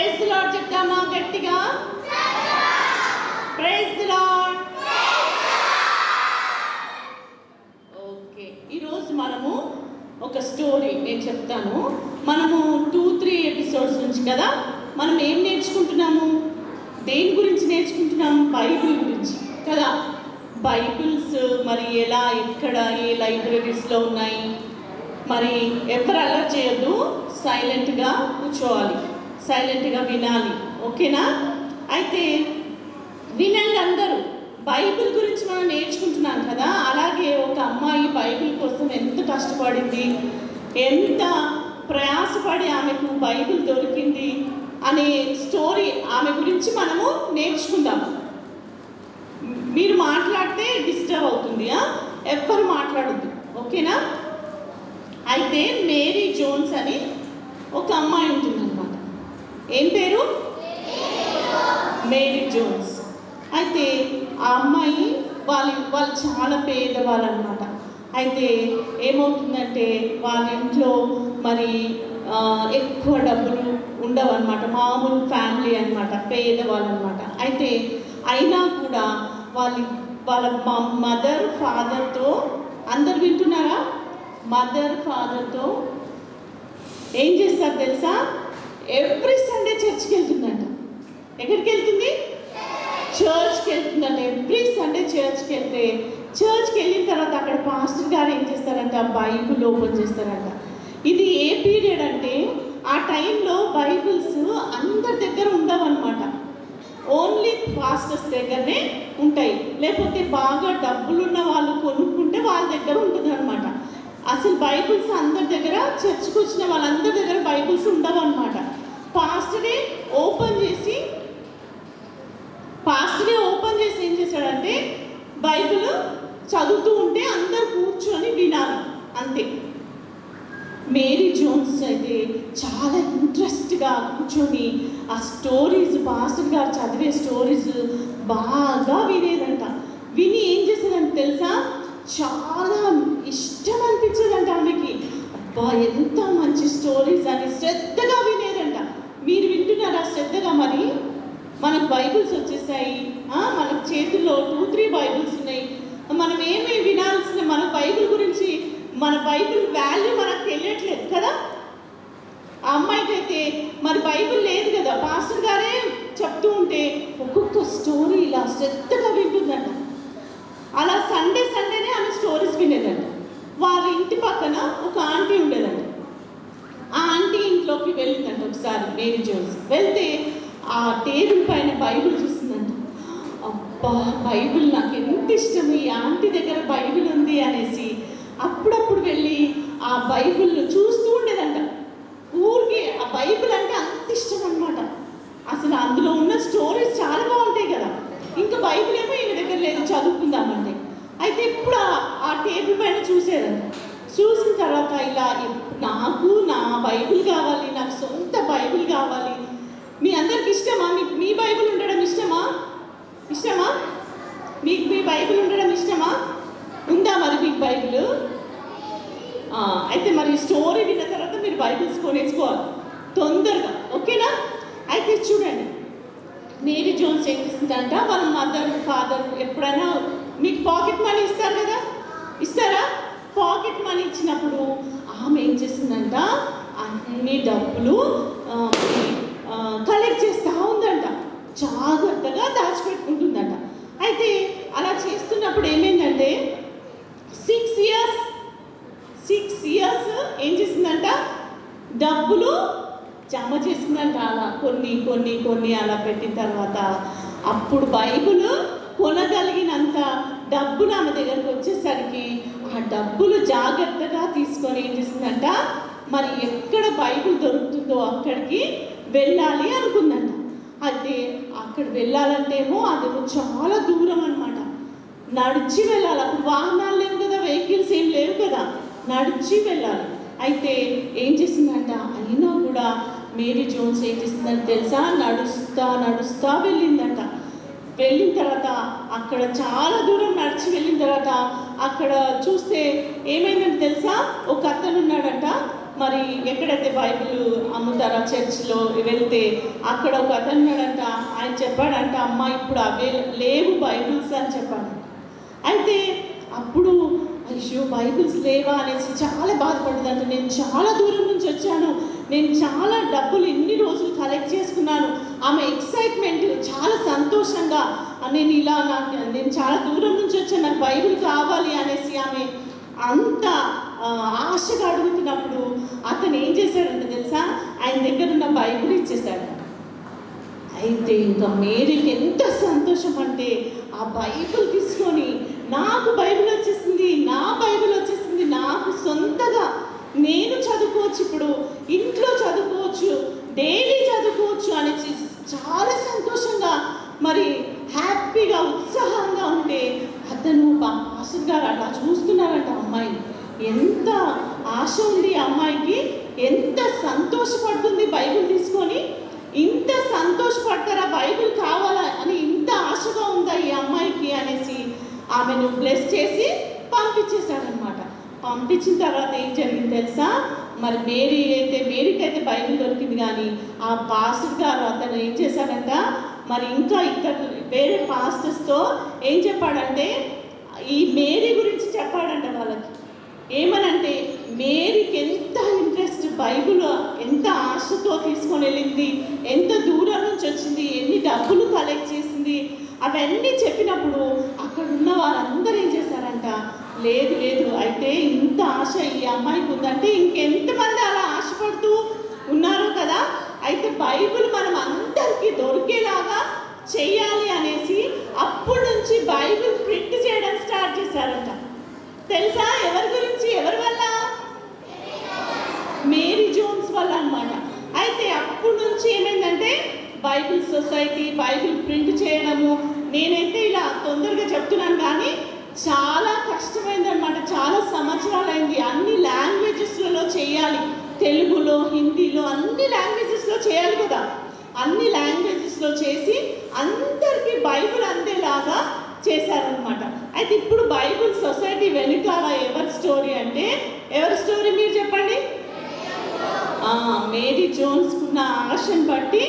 Praise the lord చెప్తామా గట్టిగా? Praise the lord. Okay, ఈరోజు మనము ఒక స్టోరీ నేను చెప్తాను. మనము 2-3 ఎపిసోడ్స్ నుంచి కదా మనం ఏం నేర్చుకుంటున్నాము? దేని గురించి నేర్చుకుంటున్నాము? బైబిల్ గురించి కదా. బైబిల్స్ మరి ఎలా, ఎక్కడ, ఏ లైబ్రరీస్లో ఉన్నాయి. మరి ఎవరు అలర్ట్ చేయొద్దు, సైలెంట్గా కూర్చోవాలి, సైలెంట్గా వినాలి. ఓకేనా? అయితే వినండి అందరూ. బైబిల్ గురించి మనం నేర్చుకుంటున్నాం కదా. అలాగే ఒక అమ్మాయి బైబిల్ కోసం ఎంత కష్టపడింది, ఎంత ప్రయాసపడి ఆమెకు బైబిల్ దొరికింది అనే స్టోరీ ఆమె గురించి మనము నేర్చుకుందాం. మీరు మాట్లాడితే డిస్టర్బ్ అవుతుంది, ఎవ్వరు మాట్లాడద్దు, ఓకేనా? అయితే మేరీ జోన్స్ అని ఒక అమ్మాయి ఉంటుందన్నమాట. ఏం పేరు? Mary Jones. అయితే ఆ అమ్మాయి వాళ్ళు చాలా పేదవాళ్ళు అనమాట. అయితే ఏమవుతుందంటే వాళ్ళ ఇంట్లో మరి ఎక్కువ డబ్బులు ఉండవు అనమాట. మామూలు ఫ్యామిలీ అనమాట, పేదవాళ్ళు అనమాట. అయితే అయినా కూడా వాళ్ళ మదర్ ఫాదర్తో, అందరు వింటున్నారా? మదర్ ఫాదర్తో ఏం చేస్తారు తెలుసా? ఎవ్రీ సండే చర్చ్కి వెళ్తుందంట. ఎక్కడికి వెళ్తుంది? చర్చ్కి వెళ్తుందంట. ఎవ్రీ సండే చర్చ్కి వెళ్తే, చర్చ్కి వెళ్ళిన తర్వాత అక్కడ పాస్టర్ గారు ఏం చేస్తారంట? బైబిల్ ఓపెన్ చేస్తారంట. ఇది ఏ పీరియడ్ అంటే, ఆ టైంలో బైబిల్స్ అందరి దగ్గర ఉండవన్నమాట. ఓన్లీ పాస్టర్స్ దగ్గరనే ఉంటాయి. లేకపోతే బాగా డబ్బులున్న వాళ్ళు కొనుక్కుంటే వాళ్ళ దగ్గర ఉంటుంది అనమాట. అసలు బైబిల్స్ అందరి దగ్గర, చర్చ్కి వచ్చిన వాళ్ళందరి దగ్గర బైబిల్స్ ఉండవు అనమాట. పాస్టరే ఓపెన్ చేసి ఏం చేశాడంటే, బైబిల్ చదువుతూ ఉంటే అందరు కూర్చొని వినాలి, అంతే. మేరీ జోన్స్ అయితే చాలా ఇంట్రెస్ట్గా కూర్చొని ఆ స్టోరీస్, పాస్టర్ గారు చదివే స్టోరీస్ బాగా వినేదంట. విని ఏం చేసేదంటే తెలుసా? చాలా ఇష్టం అనిపించేదంట ఆమెకి. అబ్బా, ఎంత మంచి స్టోరీస్ అని శ్రద్ధగా వినేదంట. మీరు వింటున్నారా శ్రద్ధగా? మరి మనకు బైబిల్స్ వచ్చేసాయి, మన చేతుల్లో 2-3 బైబిల్స్ ఉన్నాయి. మనం ఏమి వినాల్సిన, మన బైబిల్ గురించి, మన బైబిల్ వాల్యూ మనకు తెలియట్లేదు కదా. ఆ అమ్మాయికి అయితే మరి బైబిల్ లేదు కదా. పాస్టర్ గారే చెప్తూ ఉంటే ఒక్కొక్క స్టోరీ ఇలా శ్రద్ధగా వింటుందంట. అలా సండేనే ఆమె స్టోరీస్ వినేదంట. వాళ్ళ ఇంటి పక్కన ఒక ఆంటీ ఉండేదంట. ఆ ఆంటీ ఇంట్లోకి వెళ్ళిందంట ఒకసారి మేరీ జోన్స్. వెళ్తే ఆ టేబుల్ పైన బైబిల్ చూస్తుందంట. అబ్బా, బైబిల్ నాకు ఎంత ఇష్టం, ఈ ఆంటీ దగ్గర బైబిల్ ఉంది అనేసి అప్పుడప్పుడు వెళ్ళి ఆ బైబిల్ చూస్తూ ఉండేదంట. ఊరికి ఆ బైబిల్ అంటే అంత ఇష్టం అనమాట. అసలు అందులో ఉన్న స్టోరీస్ చాలా బాగుంటాయి కదా. ఇంకా బైబిల్ ఏమో ఈయన దగ్గర లేదు, చదువుకుందామంటే. అయితే ఇప్పుడు ఆ టేబుల్ పైన చూసేదంట. చూసిన తర్వాత ఇలా, నాకు నా బైబిల్ కావాలి, నాకు సొంత బైబిల్ కావాలి. మీ అందరికి ఇష్టమా? మీకు మీ బైబిల్ ఉండడం ఇష్టమా? మీకు మీ బైబిల్ ఉండడం ఇష్టమా? ఉందా మరి మీకు బైబిల్? అయితే మరి స్టోరీ విన్న తర్వాత మీరు బైబిల్స్ కొనేసుకోవాలి తొందరగా, ఓకేనా? అయితే చూడండి, మేరీ జోన్స్ ఏం చేస్తుందంట, వాళ్ళ మదర్ ఫాదర్ ఎప్పుడైనా మీకు పాకెట్ మనీ ఇస్తారు కదా, ఇస్తారా? పాకెట్ మనీ ఇచ్చినప్పుడు ఆమె ఏం చేస్తుందంట, అన్ని డబ్బులు కలెక్ట్ చేస్తూ ఉందంట. జాగ్రత్తగా దాచిపెట్టుకుంటుందంట. అయితే అలా చేస్తున్నప్పుడు ఏమైందంటే 6 ఇయర్స్ ఏం చేసిందంట, డబ్బులు జమ చేసిందంట. అలా కొన్ని అలా పెట్టిన తర్వాత అప్పుడు బైబిల్ కొనగలిగినంత డబ్బులు ఆమె దగ్గరకు వచ్చేసరికి ఆ డబ్బులు జాగ్రత్తగా తీసుకొని ఏం చేసిందంట, మరి ఎక్కడ బైబిల్ దొరుకుతుందో అక్కడికి వెళ్ళాలి అనుకుందంట. అయితే అక్కడ వెళ్ళాలంటేమో అదేమో చాలా దూరం అనమాట. నడిచి వెళ్ళాలి. అప్పుడు వాహనాలు లేవు కదా, వెహికల్స్ ఏం లేవు కదా, నడిచి వెళ్ళాలి. అయితే ఏం చేసిందంట, అయినా కూడా మేరీ జోన్స్ ఏం చేసిందంటే తెలుసా, నడుస్తా వెళ్ళిందంట. వెళ్ళిన తర్వాత అక్కడ చాలా దూరం నడిచి వెళ్ళిన తర్వాత అక్కడ చూస్తే ఏమైందంటే తెలుసా, ఒక అతను ఉన్నాడంట. మరి ఎక్కడైతే బైబిల్ అమ్ముతారో చర్చ్లో వెళ్తే అక్కడ ఒక అతను ఉన్నాడంట. ఆయన చెప్పాడంట, అమ్మ ఇప్పుడు అవే లేవు బైబిల్స్ అని చెప్పాడు. అయితే అప్పుడు అయ్యో బైబిల్స్ లేవా అనేసి చాలా బాధపడిందంట. నేను చాలా దూరం నుంచి వచ్చాను, నేను చాలా డబ్బులు ఇన్ని రోజులు కలెక్ట్ చేసుకున్నాను. ఆమె ఎక్సైట్మెంట్ చాలా సంతోషంగా నేను చాలా దూరం నుంచి వచ్చాను, నాకు బైబిల్ కావాలి అనేసి ఆమె అంత ఆశగా అడుగుతున్నప్పుడు అతను ఏం చేశాడంటే తెలుసా, ఆయన దగ్గర ఉన్న బైబిల్ ఇచ్చేశాడు. అయితే ఇంకా మేరీకి ఎంత సంతోషం అంటే ఆ బైబిల్ తీసుకొని నాకు బైబిల్ వచ్చేసింది, నా బైబిల్ వచ్చేసింది, నాకు సొంతగా నేను చదువుకోవచ్చు, ఇప్పుడు ఇంట్లో చదువుకోవచ్చు, డైలీ చదువుకోవచ్చు అనేసి చాలా సంతోషంగా మరి హ్యాపీగా ఉత్సాహంగా ఉంటే అతను పాస్టర్ గారు అలా చూస్తున్నారంట. అమ్మాయి ఎంత ఆశ ఉంది, అమ్మాయికి ఎంత సంతోషపడుతుంది బైబిల్ తీసుకొని, ఇంత సంతోషపడతారా బైబిల్ కావాలా అని ఇంత ఆశగా ఉందా ఈ అమ్మాయికి అనేసి ఆమెను బ్లెస్ చేసి పంపించేశాడనమాట. పంపించిన తర్వాత ఏం జరిగింది తెలుసా, మరి మేరీకైతే బైబిల్ దొరికింది, కానీ ఆ పాస్టర్ గారు అతను ఏం చేశాడంట, మరి ఇంకా ఇక్కడ వేరే పాస్టర్స్తో ఏం చెప్పాడంటే ఈ మేరీ గురించి చెప్పాడంట వాళ్ళకి. ఏమనంటే మేరీకి ఎంత ఇంట్రెస్ట్, బైబిల్ ఎంత ఆశతో తీసుకొని వెళ్ళింది, ఎంత దూరం నుంచి వచ్చింది, ఎన్ని డబ్బులు కలెక్ట్ చేసింది, అవన్నీ చెప్పినప్పుడు అక్కడ ఉన్న వారందరూ ఏం చేశారంట, లేదు లేదు అయితే ఇంత ఆశ ఈ అమ్మాయికి ఉందంటే ఇంకెంతమంది అలా ఆశపడుతూ ఉన్నారు కదా, అయితే బైబిల్ మనం అందరికీ దొరికేలాగా చెయ్యాలి అనేసి అప్పటి నుంచి బైబిల్ ప్రింట్ చేయడం స్టార్ట్ చేశారంట. తెలుసా ఎవరి గురించి, ఎవరి వల్ల? మేరీ జోన్స్ వల్ల అన్నమాట. అయితే అప్పటి నుంచి ఏమైందంటే బైబిల్ సొసైటీ, బైబిల్ ప్రింట్ చేయడము, నేనైతే ఇలా తొందరగా చెప్తున్నాను కానీ చాలా కష్టమైందనమాట. చాలా సంవత్సరాలైంది. అన్ని లాంగ్వేజెస్లలో చేయాలి, తెలుగులో, హిందీలో, అన్ని లాంగ్వేజెస్లో చేయాలి కదా. అన్ని లాంగ్వేజెస్లో చేసి అందరికీ బైబిల్ అందేలాగా చేశారనమాట. అయితే ఇప్పుడు బైబిల్ సొసైటీ వెనుకాల ఎవరి స్టోరీ అంటే, ఎవరి స్టోరీ మీరు చెప్పండి? మేరీ జోన్స్కున్న ఆశను బట్టి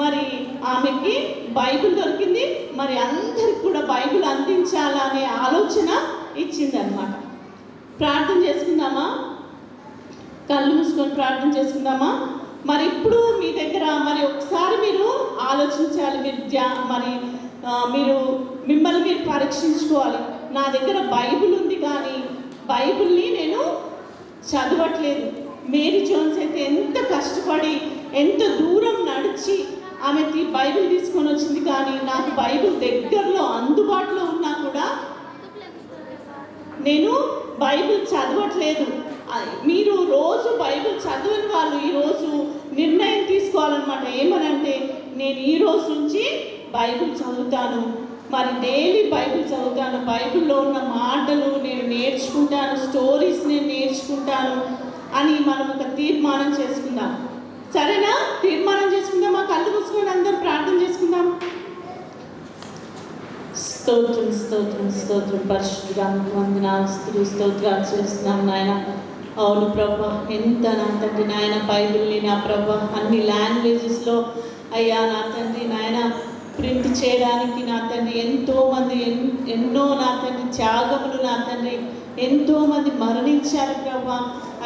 మరి ఆమెకి బైబిల్ దొరికింది, మరి అందరికి కూడా బైబిల్ అందించాలనే ఆలోచన ఇచ్చిందనమాట. ప్రార్థన చేసుకుందామా? కళ్ళు మూసుకొని ప్రార్థన చేసుకుందామా? మరి ఇప్పుడు మీ దగ్గర మరి ఒకసారి మీరు ఆలోచించాలి, మీరు మిమ్మల్ని మీరు పరీక్షించుకోవాలి. నా దగ్గర బైబిల్ ఉంది కానీ బైబిల్ని నేను చదవట్లేదు. మేరీ జోన్స్ అయితే ఎంత కష్టపడి ఎంత దూరం నడిచి ఆమె బైబిల్ తీసుకొని వచ్చింది, కానీ నాకు బైబిల్ దగ్గరలో అందుబాటులో ఉన్నా కూడా నేను బైబిల్ చదవట్లేదు. మీరు రోజు బైబిల్ చదవని వాళ్ళు ఈరోజు నిర్ణయం తీసుకోవాలన్నమాట. ఏమనంటే నేను ఈ రోజు నుంచి బైబిల్ చదువుతాను, మరి డైలీ బైబిల్ చదువుతాను, బైబిల్లో ఉన్న మాటలు నేను నేర్చుకుంటాను, స్టోరీస్ నేను నేర్చుకుంటాను అని మనం ఒక తీర్మానం చేసుకుందాం. సరేనా? తీర్మానం చేసుకుందాం. కళ్ళు మూసుకొని అందరూ ప్రార్థన చేసుకుందాం. స్తోత్రం స్తోత్రం స్తోత్రం పరిశుద్ధుడానికి వందనాలు, స్తోత్రాలు చేస్తున్నాం నాయన. అవును ప్రభా, ఎంత నా తండ్రి నాయన బైబిల్ని నా ప్రభా అన్ని లాంగ్వేజెస్లో అయ్యా నా తండ్రి నాయన ప్రింట్ చేయడానికి నా తండ్రి ఎంతోమంది ఎన్నో నా తండ్రి త్యాగములు నా తండ్రి ఎంతోమంది మరణించారు ప్రభా.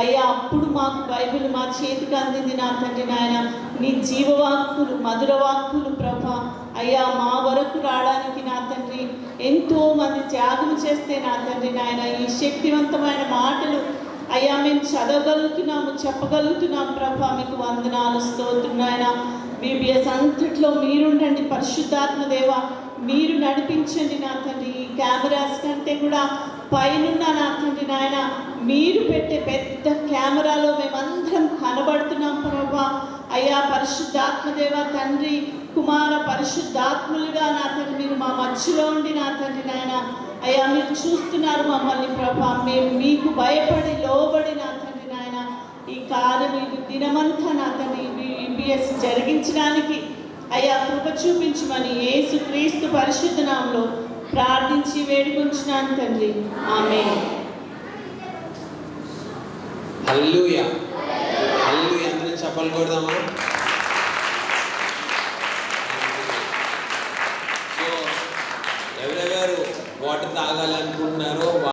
అయ్యా అప్పుడు మాకు బైబిల్ మా చేతికి అందింది నా తండ్రి నాయన. నీ జీవవాక్కులు, మధుర వాక్కులు ప్రభా అయ్యా మా వరకు రావడానికి నా తండ్రి ఎంతోమంది త్యాగం చేస్తే నా తండ్రి నాయన ఈ శక్తివంతమైన మాటలు అయ్యా మేము చదవగలుగుతున్నాము, చెప్పగలుగుతున్నాం ప్రభా. మీకు వందనాలు, స్తోత్రం నాయన. బీబీఎస్ అంతట్లో మీరుండండి పరిశుద్ధాత్మ దేవ, మీరు నడిపించండి నా తండ్రి. ఈ కెమెరాస్ కంటే కూడా పైనున్న నా తండ్రి నాయన మీరు పెట్టే పెద్ద కెమెరాలో మేమందరం కనబడుతున్నాం ప్రభా. అయ్యా పరిశుద్ధాత్మదేవ తండ్రి, కుమార పరిశుద్ధాత్ములుగా నా తండ్రి మీరు మా మధ్యలో ఉండి నా తండ్రి నాయన అయ్యా మీరు చూస్తున్నారు మమ్మల్ని ప్రభా. మేము మీకు భయపడి లోబడి నా తండ్రి నాయన ఈ కార్యం ఈ దినమంతా నా తండ్రి BBS జరిగించడానికి అయ్యా కృప చూపించమని యేసు క్రీస్తు పరిశుద్ధ నామములో ప్రార్థించి వేడుకొంచున్నాను తండ్రి. ఆమేన్. హల్లెలూయా. చెప్పలు కొడదామా? సో ఎవరెవరు వాటర్ తాగాలనుకుంటున్నారో